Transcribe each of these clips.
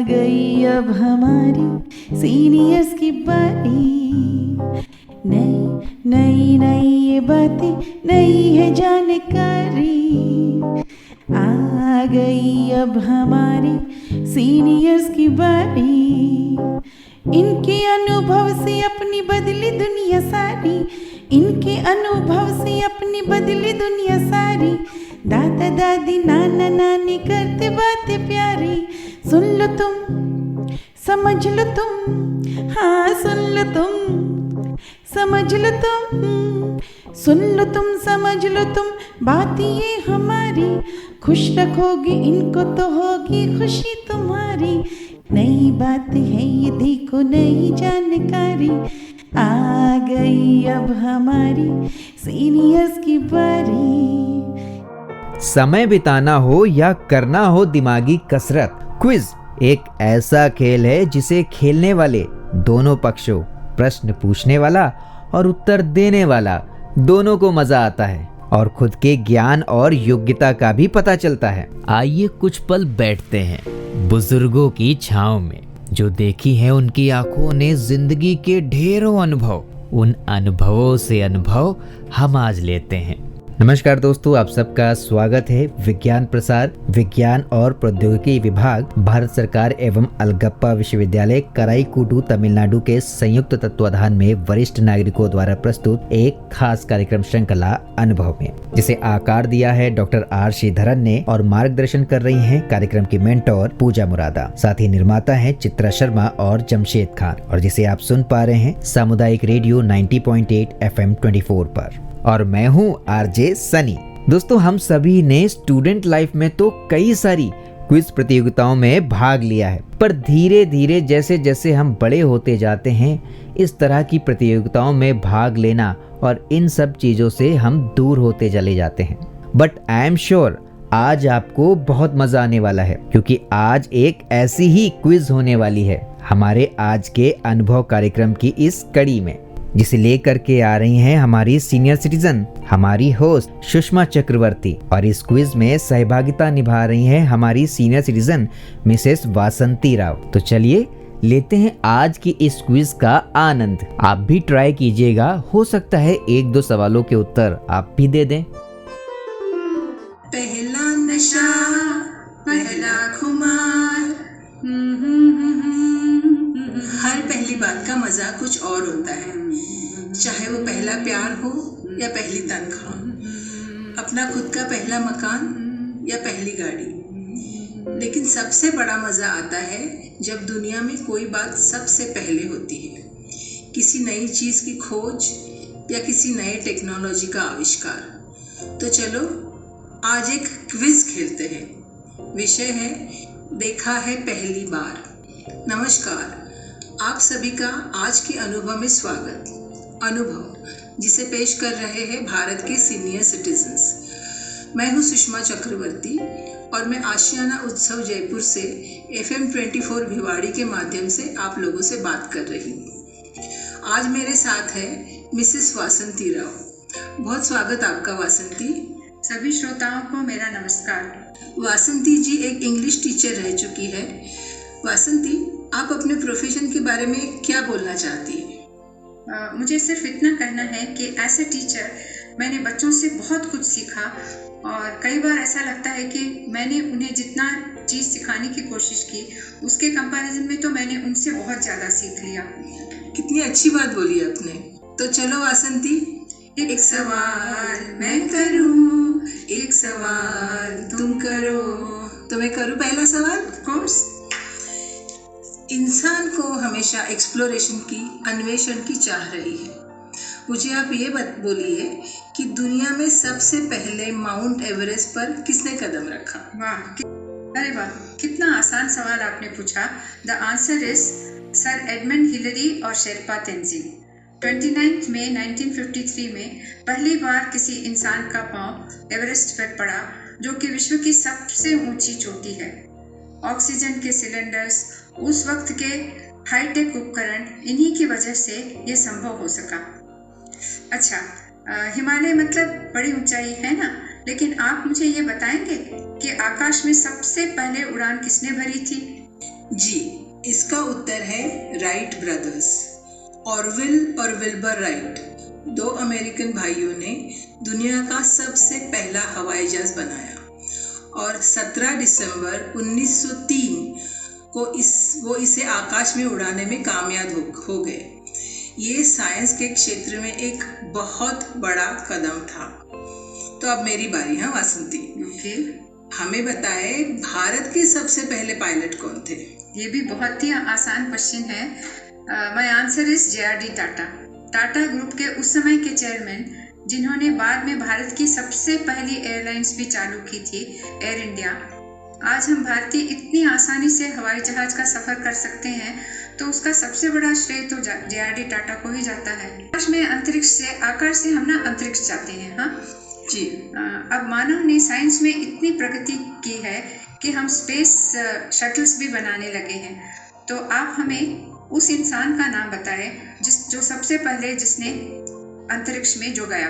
गई अब हमारी सीनियर्स की बारी। नई नई नई ये बातें, नई है जानकारी। आ गई अब हमारी सीनियर्स की बारी। इनके अनुभव से अपनी बदली दुनिया सारी। इनके अनुभव से अपनी बदली दुनिया सारी। दादा दादी नाना नानी करते बातें प्यारी। सुन लो तुम, समझ लो तुम, हाँ सुन लो तुम, समझ लो तुम। सुन लो तुम, समझ लो तुम, बात ये हमारी। खुश रखोगे इनको तो होगी खुशी तुम्हारी। नई बात है ये देखो, नई जानकारी। आ गई अब हमारी सीनियर्स की बारी। समय बिताना हो या करना हो दिमागी कसरत, क्विज एक ऐसा खेल है जिसे खेलने वाले दोनों पक्षों, प्रश्न पूछने वाला और उत्तर देने वाला, दोनों को मजा आता है और खुद के ज्ञान और योग्यता का भी पता चलता है। आइए कुछ पल बैठते हैं बुजुर्गों की छांव में, जो देखी है उनकी आंखों ने जिंदगी के ढेरों अनुभव। उन अनुभवों से अनुभव हम आज लेते हैं। नमस्कार दोस्तों, आप सबका स्वागत है विज्ञान प्रसार, विज्ञान और प्रौद्योगिकी विभाग, भारत सरकार एवं अलगप्पा विश्वविद्यालय कराईकुडू तमिलनाडु के संयुक्त तत्वाधान में वरिष्ठ नागरिकों द्वारा प्रस्तुत एक खास कार्यक्रम श्रृंखला अनुभव में, जिसे आकार दिया है डॉक्टर आर श्रीधरन ने और मार्गदर्शन कर रही हैं कार्यक्रम की मेंटोर पूजा मुरादा। साथ ही निर्माता हैं चित्रा शर्मा और जमशेद खान, और जिसे आप सुन पा रहे हैं सामुदायिक रेडियो 90.8 FM 24 पर। और मैं हूँ आरजे सनी। दोस्तों, हम सभी ने स्टूडेंट लाइफ में तो कई सारी क्विज प्रतियोगिताओं में भाग लिया है, पर धीरे धीरे जैसे जैसे हम बड़े होते जाते हैं, इस तरह की प्रतियोगिताओं में भाग लेना और इन सब चीजों से हम दूर होते चले जाते हैं। बट आई एम श्योर आज आपको बहुत मजा आने वाला है, क्योंकि आज एक ऐसी ही क्विज होने वाली है हमारे आज के अनुभव कार्यक्रम की इस कड़ी में, जिसे लेकर के आ रही हैं हमारी सीनियर सिटीजन, हमारी होस्ट सुषमा चक्रवर्ती। और इस क्विज में सहभागिता निभा रही हैं हमारी सीनियर सिटीजन मिसेस वासंती राव। तो चलिए लेते हैं आज की इस क्विज का आनंद। आप भी ट्राई कीजिएगा, हो सकता है एक दो सवालों के उत्तर आप भी दे दें। पहला नशा, पहला खुमार। हर पहली बात का मजा कुछ और होता है, चाहे वो पहला प्यार हो या पहली तनख्वाह, अपना खुद का पहला मकान या पहली गाड़ी। लेकिन सबसे बड़ा मजा आता है जब दुनिया में कोई बात सबसे पहले होती है, किसी नई चीज की खोज या किसी नए टेक्नोलॉजी का आविष्कार। तो चलो आज एक क्विज खेलते हैं। विषय है देखा है पहली बार। नमस्कार, आप सभी का आज के अनुभव में स्वागत। अनुभव जिसे पेश कर रहे हैं भारत के सीनियर सिटीजन्स। मैं हूँ सुषमा चक्रवर्ती और मैं आशियाना उत्सव जयपुर से FM 24 भिवाड़ी के माध्यम से आप लोगों से बात कर रही हूँ। आज मेरे साथ है मिसेस वासंती राव। बहुत स्वागत आपका वासंती। सभी श्रोताओं को मेरा नमस्कार। वासंती जी एक इंग्लिश टीचर रह चुकी है। वासंती, आप अपने प्रोफेशन के बारे में क्या बोलना चाहती हैं? मुझे सिर्फ इतना कहना है कि एज ए टीचर मैंने बच्चों से बहुत कुछ सीखा, और कई बार ऐसा लगता है कि मैंने उन्हें जितना चीज़ सिखाने की कोशिश की उसके कंपैरिजन में तो मैंने उनसे बहुत ज़्यादा सीख लिया। कितनी अच्छी बात बोली आपने। तो चलो वासंती, एक सवाल मैं करूं, एक सवाल तुम करो। तो मैं करूं पहला सवाल? Of course. इंसान को हमेशा एक्सप्लोरेशन की, अन्वेषण की चाह रही है। मुझे आप ये बोलिए कि दुनिया में सबसे पहले माउंट एवरेस्ट पर किसने कदम रखा? वाह, अरे वाह, कितना आसान सवाल आपने पूछा। The answer is sir Edmund Hillary और शेरपा तेंजिंग। 29 मई 1953 में पहली बार किसी इंसान का पांव एवरेस्ट पर पड़ा, जो कि विश्व की सबसे ऊंची चोटी है। ऑक्सीजन के सिलेंडर्स, उस वक्त के हाईटेक उपकरण, इन्हीं की वजह से ये संभव हो सका। अच्छा, हिमालय मतलब बड़ी ऊंचाई है ना, लेकिन आप मुझे ये बताएंगे कि आकाश में सबसे पहले उड़ान किसने भरी थी? जी, इसका उत्तर है राइट ब्रदर्स। ऑरविल और विल्बर राइट, दो अमेरिकन भाइयों ने दुनिया का सबसे पहला हवाई जहाज बनाया और 17 दिसंबर 1903 को वो इसे आकाश में उड़ाने में कामयाब हो गए। ये साइंस के क्षेत्र में एक बहुत बड़ा कदम था। तो अब मेरी बारी। हाँ वासंती, ओके, हमें बताए भारत के सबसे पहले पायलट कौन थे? ये भी बहुत ही आसान क्वेश्चन है। My answer is JRD Tata. Tata group के उस समय के चेयरमैन, जिन्होंने बाद में भारत की सबसे पहली एयरलाइंस भी चालू की थी, एयर इंडिया। आज हम भारतीय इतनी आसानी से हवाई जहाज का सफर कर सकते हैं, तो उसका सबसे बड़ा श्रेय तो JRD टाटा को ही जाता है। आकाश में आकाश से हम ना अंतरिक्ष जाते हैं। हाँ जी। अब मानव ने साइंस में इतनी प्रगति की है कि हम स्पेस शटल्स भी बनाने लगे हैं। तो आप हमें उस इंसान का नाम बताएं जो सबसे पहले जिसने अंतरिक्ष में जो गया।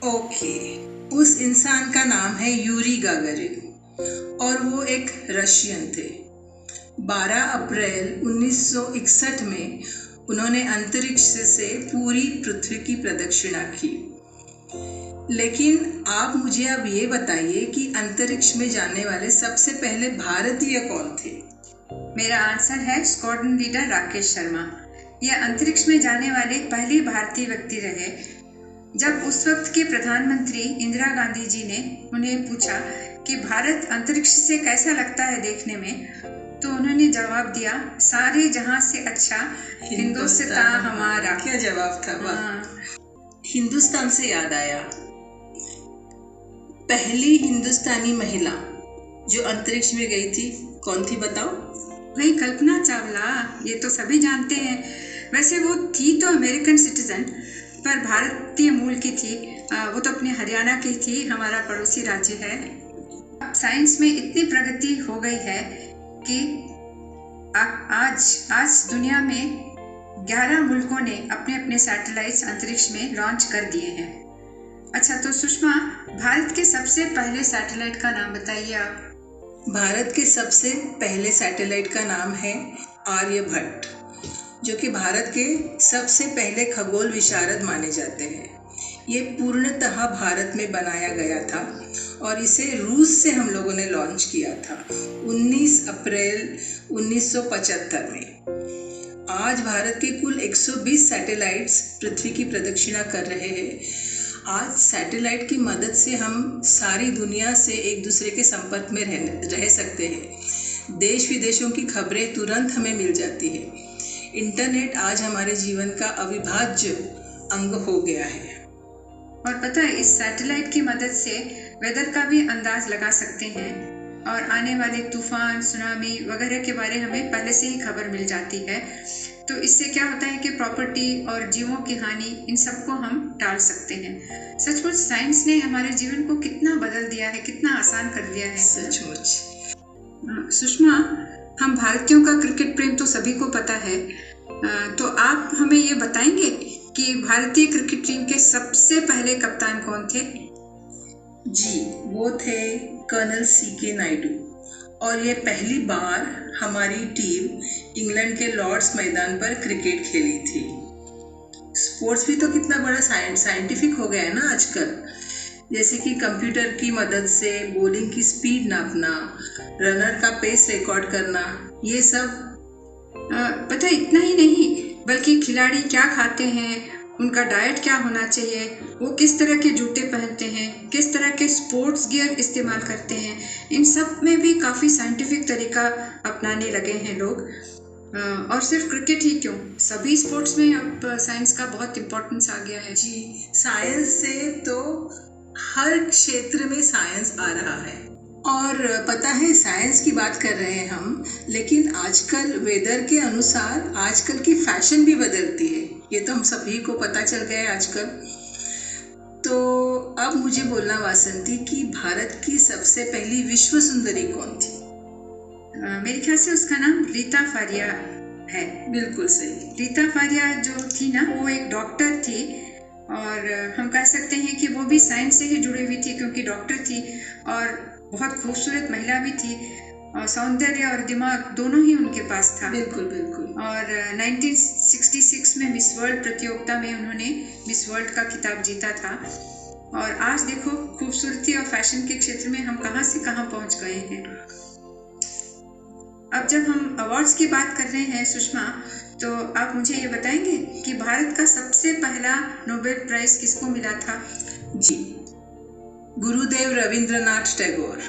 ओके, उस इंसान का नाम है यूरी गागारिन और वो एक रशियन थे। 12 अप्रैल 1961 में उन्होंने अंतरिक्ष से पूरी पृथ्वी की प्रदक्षिणा की। लेकिन आप मुझे अब ये बताइए कि अंतरिक्ष में जाने वाले सबसे पहले भारतीय कौन थे? मेरा आंसर है स्क्वाड्रन लीडर राकेश शर्मा। यह अंतरिक्ष में जाने वाले पहले भारतीय व्यक्ति रहे। जब उस वक्त के प्रधानमंत्री इंदिरा गांधी जी ने उन्हें पूछा कि भारत अंतरिक्ष से कैसा लगता है देखने में, तो उन्होंने जवाब दिया, सारे जहां से अच्छा हिंदुस्तान हमारा। क्या जवाब था वाह। हिंदुस्तान से याद आया, पहली हिंदुस्तानी महिला जो अंतरिक्ष में गई थी कौन थी बताओ? वही कल्पना चावला, ये तो सभी जानते हैं। वैसे वो थी तो अमेरिकन सिटीजन, पर भारतीय मूल की थी। वो तो अपने हरियाणा की थी, हमारा पड़ोसी राज्य है। अब साइंस में इतनी प्रगति हो गई है कि आज दुनिया में 11 मुल्कों ने अपने अपने सैटेलाइट्स अंतरिक्ष में लॉन्च कर दिए हैं। अच्छा, तो सुषमा, भारत के सबसे पहले सैटेलाइट का नाम बताइए आप। भारत के सबसे पहले सैटेलाइट का नाम है आर्यभट्ट, जो कि भारत के सबसे पहले खगोल विशारद माने जाते हैं। ये पूर्णतः भारत में बनाया गया था और इसे रूस से हम लोगों ने लॉन्च किया था 19 अप्रैल 1975 में। आज भारत के कुल 120 सैटेलाइट्स पृथ्वी की प्रदक्षिणा कर रहे हैं। आज सैटेलाइट की मदद से हम सारी दुनिया से एक दूसरे के संपर्क में रह सकते हैं। देश विदेशों की खबरें तुरंत हमें मिल जाती है। इंटरनेट आज हमारे जीवन का अविभाज्य अंग हो गया है। और पता है, इस सैटेलाइट की मदद से वेदर का भी अंदाज लगा सकते हैं और आने वाले तूफान, सुनामी वगैरह के बारे हमें पहले से ही खबर मिल जाती है। तो इससे क्या होता है कि प्रॉपर्टी और जीवों की हानि, इन सबको हम टाल सकते हैं। सचमुच साइंस ने हमारे जीवन को कितना बदल दिया है, कितना आसान कर दिया है। सचमुच। सुषमा, हम भारतीयों का क्रिकेट प्रेम तो सभी को पता है। तो आप हमें ये बताएंगे कि भारतीय क्रिकेट टीम के सबसे पहले कप्तान कौन थे? जी, वो थे कर्नल CK नायडू और ये पहली बार हमारी टीम इंग्लैंड के लॉर्ड्स मैदान पर क्रिकेट खेली थी। स्पोर्ट्स भी तो कितना बड़ा साइंटिफिक हो गया है ना आजकल, जैसे कि कंप्यूटर की मदद से बॉलिंग की स्पीड नापना, रनर का पेस रिकॉर्ड करना, ये सब। पता है, इतना ही नहीं बल्कि खिलाड़ी क्या खाते हैं, उनका डाइट क्या होना चाहिए, वो किस तरह के जूते पहनते हैं, किस तरह के स्पोर्ट्स गियर इस्तेमाल करते हैं, इन सब में भी काफ़ी साइंटिफिक तरीका अपनाने लगे हैं लोग। और सिर्फ क्रिकेट ही क्यों, सभी स्पोर्ट्स में अब साइंस का बहुत इम्पोर्टेंस आ गया है। जी, साइंस से तो हर क्षेत्र में साइंस आ रहा है। और पता है, साइंस की बात कर रहे हैं हम, लेकिन आजकल वेदर के अनुसार आजकल की फैशन भी बदलती है। ये तो हम सभी को पता चल गया है आजकल। तो अब मुझे बोलना वासंती कि भारत की सबसे पहली विश्व सुंदरी कौन थी? मेरे ख्याल से उसका नाम रीता फारिया है। बिल्कुल सही। रीता फारिया जो थी ना, वो एक डॉक्टर थी और हम कह सकते हैं कि वो भी साइंस से ही जुड़ी हुई थी, क्योंकि डॉक्टर थी और बहुत खूबसूरत महिला भी थी। और सौंदर्य और दिमाग दोनों ही उनके पास था। बिल्कुल बिल्कुल। और 1966 में मिस वर्ल्ड प्रतियोगिता में उन्होंने मिस वर्ल्ड का खिताब जीता था। और आज देखो खूबसूरती और फैशन के क्षेत्र में हम कहाँ से कहाँ पहुँच गए हैं। अब जब हम अवार्ड्स की बात कर रहे हैं सुषमा, तो आप मुझे ये बताएंगे कि भारत का सबसे पहला नोबेल प्राइज किसको मिला था? जी, गुरुदेव रविंद्रनाथ टैगोर।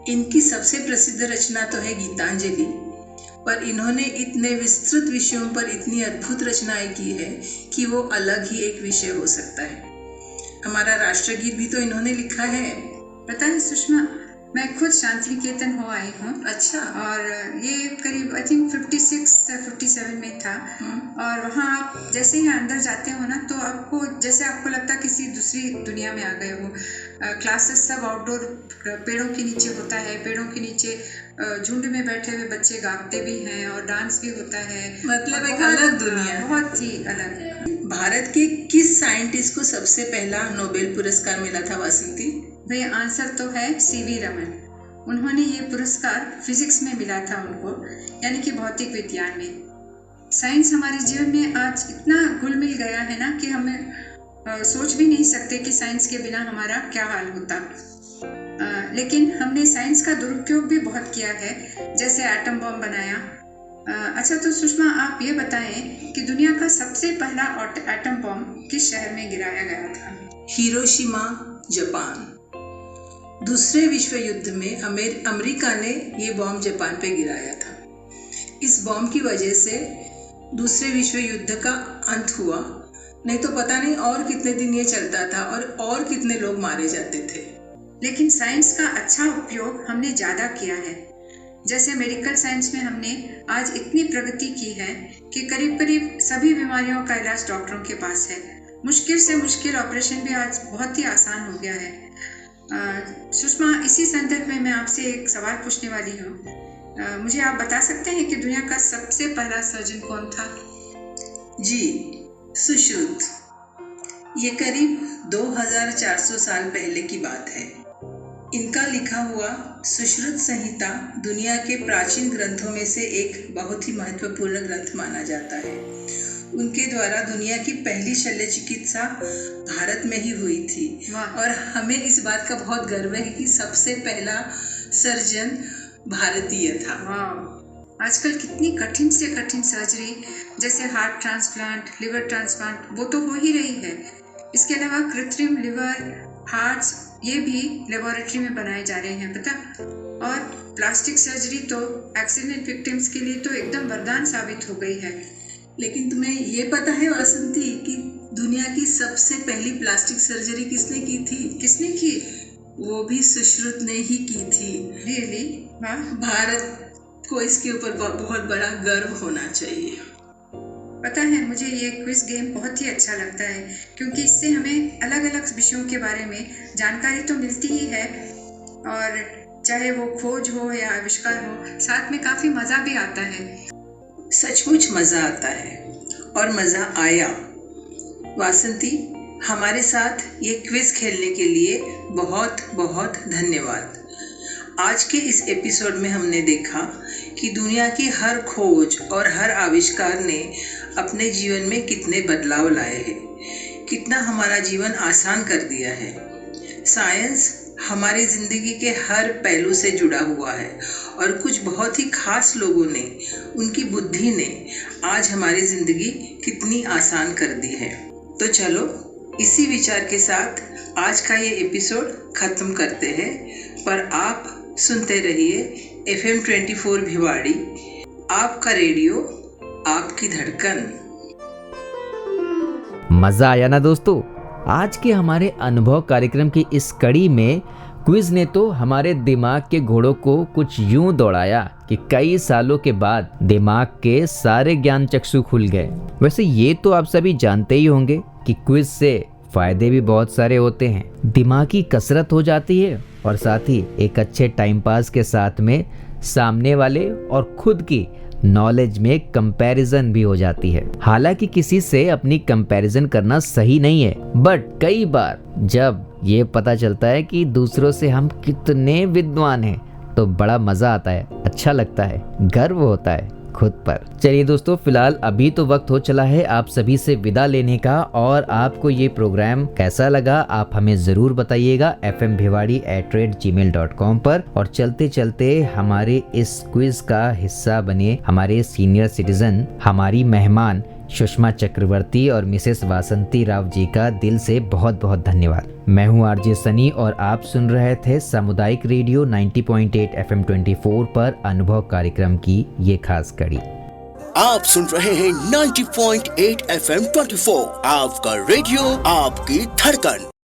इनकी सबसे प्रसिद्ध रचना तो है गीतांजलि, पर इन्होंने इतने विस्तृत विषयों पर इतनी अद्भुत रचनाएं की है कि वो अलग ही एक विषय हो सकता है। हमारा राष्ट्रगीत भी तो इन्होंने लिखा है। पता है सुषमा, मैं खुद शांति निकेतन हो आई हूँ। अच्छा। और ये करीब आई थिंक 56-57 में था। और वहाँ आप जैसे ही अंदर जाते हो ना, तो आपको जैसे आपको लगता है किसी दूसरी दुनिया में आ गए हो। क्लासेस सब आउटडोर पेड़ों के नीचे होता है। पेड़ों के नीचे झुंड में बैठे हुए बच्चे गाते भी हैं और डांस भी होता है। मतलब एक अलग दुनिया, बहुत ही अलग। भारत के किस साइंटिस्ट को सबसे पहला नोबेल पुरस्कार मिला था वासंती? भाई आंसर तो है सीवी रमन। उन्होंने ये पुरस्कार फिजिक्स में मिला था उनको, यानी कि भौतिक विज्ञान में। साइंस हमारे जीवन में आज इतना घुल मिल गया है ना कि हमें सोच भी नहीं सकते कि साइंस के बिना हमारा क्या हाल होता। लेकिन हमने साइंस का दुरुपयोग भी बहुत किया है, जैसे एटम बम बनाया। अच्छा, तो सुषमा आप ये बताएं कि दुनिया का सबसे पहला एटम बम किस शहर में गिराया गया था? Hiroshima, Japan. दूसरे विश्व युद्ध में अमेरिका ने ये बॉम्ब जापान पे गिराया था। इस बॉम्ब की वजह से दूसरे विश्व युद्ध का अंत हुआ, नहीं तो पता नहीं और कितने दिन ये चलता था और कितने लोग मारे जाते थे। लेकिन साइंस का अच्छा उपयोग हमने ज़्यादा किया है। जैसे मेडिकल साइंस में हमने आज इतनी प्रगति की है कि करीब करीब सभी बीमारियों का इलाज डॉक्टरों के पास है। मुश्किल से मुश्किल ऑपरेशन भी आज बहुत ही आसान हो गया है। सुषमा, इसी संदर्भ में मैं आपसे एक सवाल पूछने वाली हूँ। मुझे आप बता सकते हैं कि दुनिया का सबसे पहला सर्जन कौन था? जी, सुश्रुत। ये करीब 2400 साल पहले की बात है। इनका लिखा हुआ सुश्रुत संहिता दुनिया के प्राचीन ग्रंथों में से एक बहुत ही महत्वपूर्ण ग्रंथ माना जाता है। उनके द्वारा दुनिया की पहली शल्य चिकित्सा भारत में ही हुई थी। और हमें इस बात का बहुत गर्व है कि सबसे पहला सर्जन भारतीय था। आजकल कितनी कठिन से कठिन सर्जरी, जैसे हार्ट ट्रांसप्लांट, लिवर ट्रांसप्लांट, वो तो हो ही रही है। इसके अलावा कृत्रिम लिवर, हार्ट्स, ये भी लेबोरेटरी में बनाए जा रहे हैं, पता। और प्लास्टिक सर्जरी तो एक्सीडेंट विक्टिम्स के लिए तो एकदम वरदान साबित हो गई है। लेकिन तुम्हें ये पता है वासंती कि दुनिया की सबसे पहली प्लास्टिक सर्जरी किसने की थी? किसने की? वो भी सुश्रुत ने ही की थी। रियली? वाह। भारत को इसके ऊपर बहुत बड़ा गर्व होना चाहिए। पता है, मुझे ये क्विज गेम बहुत ही अच्छा लगता है, क्योंकि इससे हमें अलग अलग विषयों के बारे में जानकारी तो मिलती ही है, और चाहे वो खोज हो या आविष्कार हो, साथ में काफ़ी मज़ा भी आता है। सचमुच मज़ा आता है, और मज़ा आया। वासंती, हमारे साथ ये क्विज खेलने के लिए बहुत बहुत धन्यवाद। आज के इस एपिसोड में हमने देखा कि दुनिया की हर खोज और हर आविष्कार ने अपने जीवन में कितने बदलाव लाए हैं, कितना हमारा जीवन आसान कर दिया है। साइंस हमारी ज़िंदगी के हर पहलू से जुड़ा हुआ है, और कुछ बहुत ही खास लोगों ने, उनकी बुद्धि ने आज हमारी ज़िंदगी कितनी आसान कर दी है। तो चलो, इसी विचार के साथ आज का ये एपिसोड ख़त्म करते हैं। पर आप सुनते रहिए FM 24 भिवाड़ी, आपका रेडियो, आपकी धड़कन। मज़ा आया ना दोस्तों? आज के हमारे अनुभव कार्यक्रम की इस कड़ी में क्विज ने तो हमारे दिमाग के घोड़ों को कुछ यूं दौड़ाया कि कई सालों के बाद दिमाग के सारे ज्ञान चक्षु खुल गए। वैसे ये तो आप सभी जानते ही होंगे कि क्विज से फायदे भी बहुत सारे होते हैं। दिमागी कसरत हो जाती है, और साथ ही एक अच्छे टाइम पास के साथ में सामने वाले और खुद की नॉलेज में कंपैरिजन भी हो जाती है। हालांकि किसी से अपनी कंपैरिजन करना सही नहीं है, बट कई बार जब ये पता चलता है कि दूसरों से हम कितने विद्वान हैं, तो बड़ा मजा आता है, अच्छा लगता है, गर्व होता है खुद पर। चलिए दोस्तों, फिलहाल अभी तो वक्त हो चला है आप सभी से विदा लेने का, और आपको ये प्रोग्राम कैसा लगा आप हमें जरूर बताइएगा fmbhiwadi@gmail.com पर। और चलते चलते हमारे इस क्विज का हिस्सा बने हमारे सीनियर सिटीजन, हमारी मेहमान सुषमा चक्रवर्ती और मिसेस वासंती राव जी का दिल से बहुत बहुत धन्यवाद। मैं हूँ आरजे सनी और आप सुन रहे थे सामुदायिक रेडियो 90.8 FM 24 पर अनुभव कार्यक्रम की ये खास कड़ी। आप सुन रहे हैं 90.8 FM 24, आपका रेडियो, आपकी धड़कन।